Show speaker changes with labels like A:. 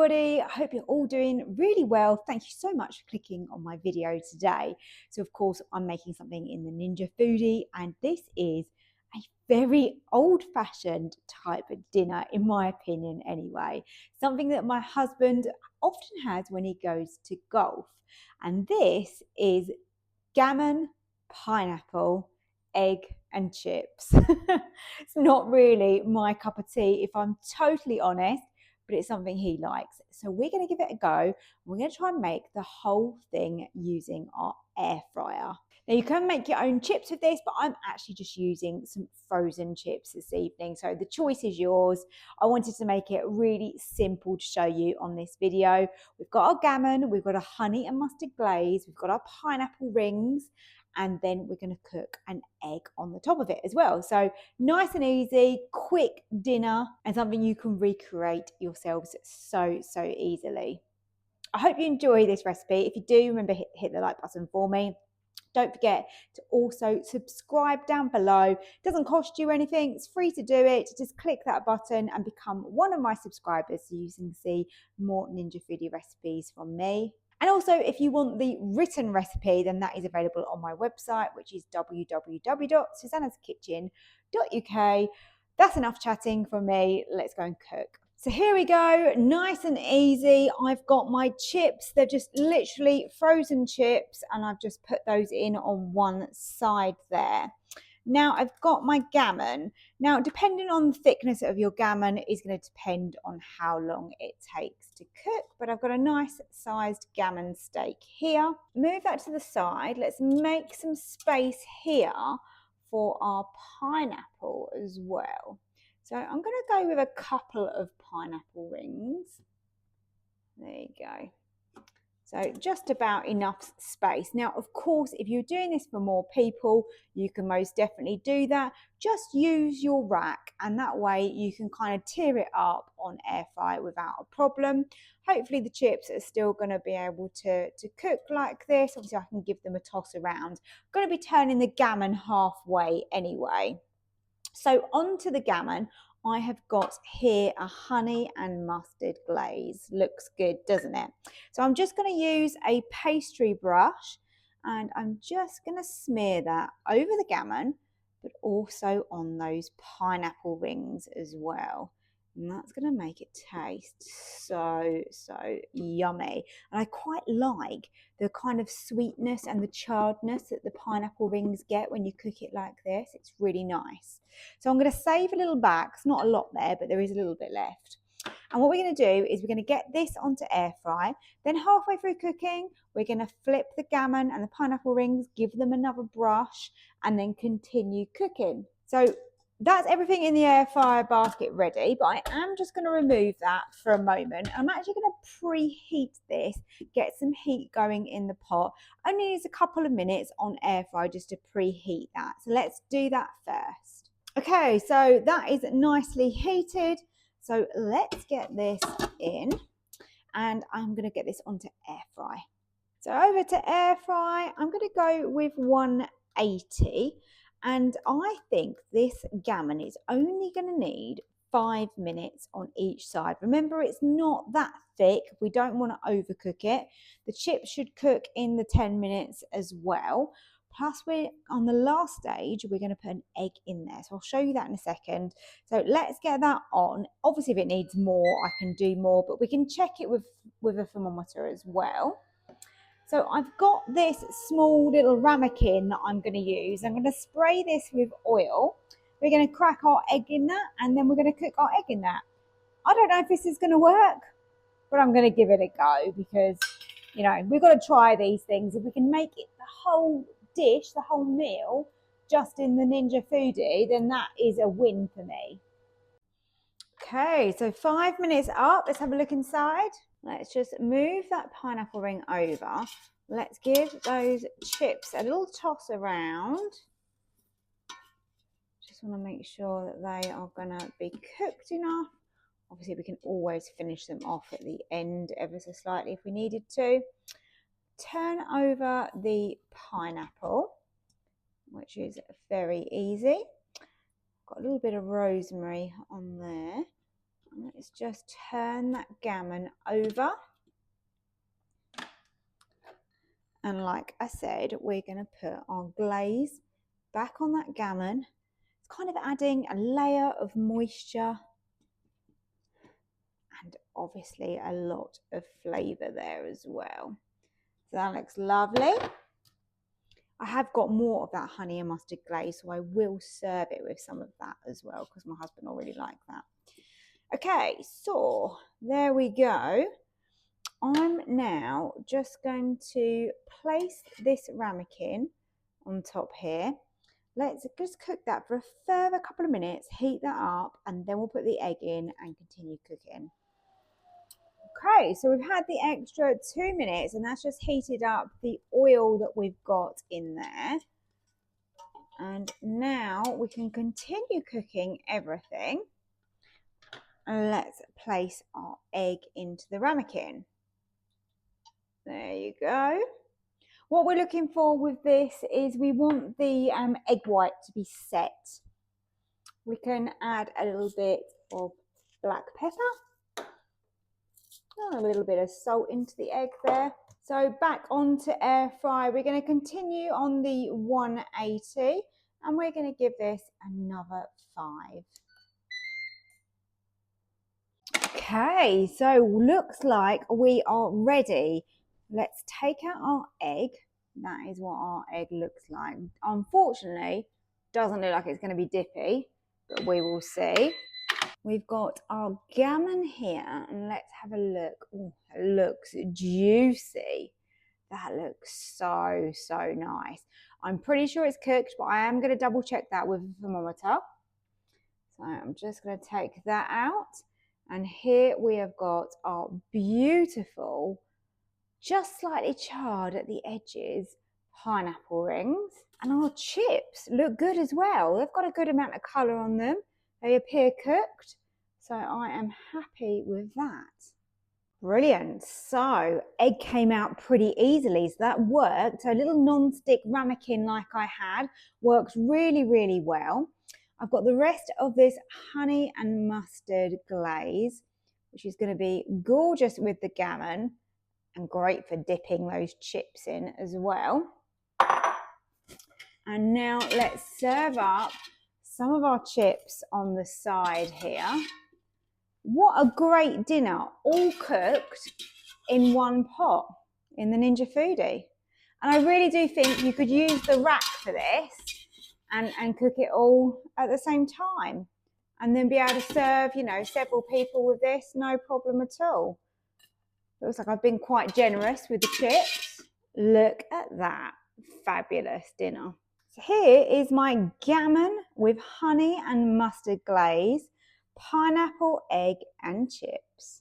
A: everybody. I hope you're all doing really well. Thank you so much for clicking on my video today. So of course I'm making something in the Ninja Foodi, and this is a very old-fashioned type of dinner, in my opinion anyway. Something that my husband often has when he goes to golf. And this is gammon, pineapple, egg and chips. It's not really my cup of tea, if I'm totally honest, but it's something he likes. So we're going to give it a go. We're going to try and make the whole thing using our air fryer. Now you can make your own chips with this, but I'm actually just using some frozen chips this evening. So the choice is yours. I wanted to make it really simple to show you on this video. We've got our gammon, we've got a honey and mustard glaze, we've got our pineapple rings, and then we're going to cook an egg on the top of it as well. So nice and easy, quick dinner, and something you can recreate yourselves so easily. I hope you enjoy this recipe. If you do, remember hit the like button for me. Don't forget to also subscribe down below. It doesn't cost you anything. It's free to do it. Just click that button and become one of my subscribers so you can see more Ninja Foodi recipes from me. And also, if you want the written recipe, then that is available on my website, which is www.susannahskitchen.uk. That's enough chatting from me. Let's go and cook. So here we go, nice and easy. I've got my chips. They're just literally frozen chips, and I've just put those in on one side there. Now I've got my gammon. Now, depending on the thickness of your gammon is going to depend on how long it takes to cook, but I've got a nice sized gammon steak here. Move that to the side. Let's make some space here for our pineapple as well. So I'm going to go with a couple of pineapple rings. There you go. So just about enough space. Now, of course, if you're doing this for more people, you can most definitely do that. Just use your rack, and that way you can kind of tear it up on air fry without a problem. Hopefully the chips are still going to be able to cook like this. Obviously, I can give them a toss around. I'm going to be turning the gammon halfway anyway. So onto the gammon, I have got here a honey and mustard glaze. Looks good, doesn't it? So I'm just going to use a pastry brush, and I'm just going to smear that over the gammon, but also on those pineapple rings as well. And that's going to make it taste so yummy. And I quite like the kind of sweetness and the charredness that the pineapple rings get when you cook it like this. It's really nice. So I'm going to save a little back. It's not a lot there, but there is a little bit left. And what we're going to do is we're going to get this onto air fry. Then halfway through cooking, we're going to flip the gammon and the pineapple rings, give them another brush, and then continue cooking. So that's everything in the air fryer basket ready, but I am just going to remove that for a moment. I'm actually going to preheat this, get some heat going in the pot. Only needs a couple of minutes on air fry just to preheat that. So let's do that first. Okay, so that is nicely heated. So let's get this in, and I'm going to get this onto air fry. So over to air fry, I'm going to go with 180. And I think this gammon is only going to need 5 minutes on each side. Remember, it's not that thick. We don't want to overcook it. The chips should cook in the 10 minutes as well. Plus, we're on the last stage, we're going to put an egg in there. So I'll show you that in a second. So let's get that on. Obviously, if it needs more, I can do more, but we can check it with a thermometer as well. So I've got this small little ramekin that I'm going to use. I'm going to spray this with oil. We're going to crack our egg in that, and then we're going to cook our egg in that. I don't know if this is going to work, but I'm going to give it a go because, you know, we've got to try these things. If we can make it the whole dish, the whole meal, just in the Ninja Foodi, then that is a win for me. Okay, so 5 minutes up. Let's have a look inside. Let's just move that pineapple ring over. Let's give those chips a little toss around. Just want to make sure that they are going to be cooked enough. Obviously, we can always finish them off at the end ever so slightly if we needed to. Turn over the pineapple, which is very easy. Got a little bit of rosemary on there. Let's just turn that gammon over. And like I said, we're going to put our glaze back on that gammon. It's kind of adding a layer of moisture and obviously a lot of flavour there as well. So that looks lovely. I have got more of that honey and mustard glaze, so I will serve it with some of that as well because my husband will really like that. Okay, so there we go. I'm now just going to place this ramekin on top here. Let's just cook that for a further couple of minutes, heat that up, and then we'll put the egg in and continue cooking. Okay, so we've had the extra 2 minutes and that's just heated up the oil that we've got in there. And now we can continue cooking everything. And let's place our egg into the ramekin. There you go. What we're looking for with this is we want the egg white to be set. We can add a little bit of black pepper, a little bit of salt into the egg there. So back onto air fry, we're going to continue on the 180 and we're going to give this another 5. Okay, so looks like we are ready. Let's take out our egg. That is what our egg looks like. Unfortunately, doesn't look like it's going to be dippy, but we will see. We've got our gammon here, and let's have a look. Ooh, it looks juicy. That looks so, so nice. I'm pretty sure it's cooked, but I am going to double check that with a thermometer. So I'm just going to take that out. And here we have got our beautiful, just slightly charred at the edges, pineapple rings. And our chips look good as well. They've got a good amount of colour on them. They appear cooked. So I am happy with that. Brilliant. So egg came out pretty easily. So that worked. So a little non-stick ramekin like I had works really, really well. I've got the rest of this honey and mustard glaze, which is going to be gorgeous with the gammon and great for dipping those chips in as well. And now let's serve up some of our chips on the side here. What a great dinner, all cooked in one pot in the Ninja Foodi. And I really do think you could use the rack for this and cook it all at the same time and then be able to serve, you know, several people with this, no problem at all. Looks like I've been quite generous with the chips. Look at that, fabulous dinner. So here is my gammon with honey and mustard glaze, pineapple, egg and chips.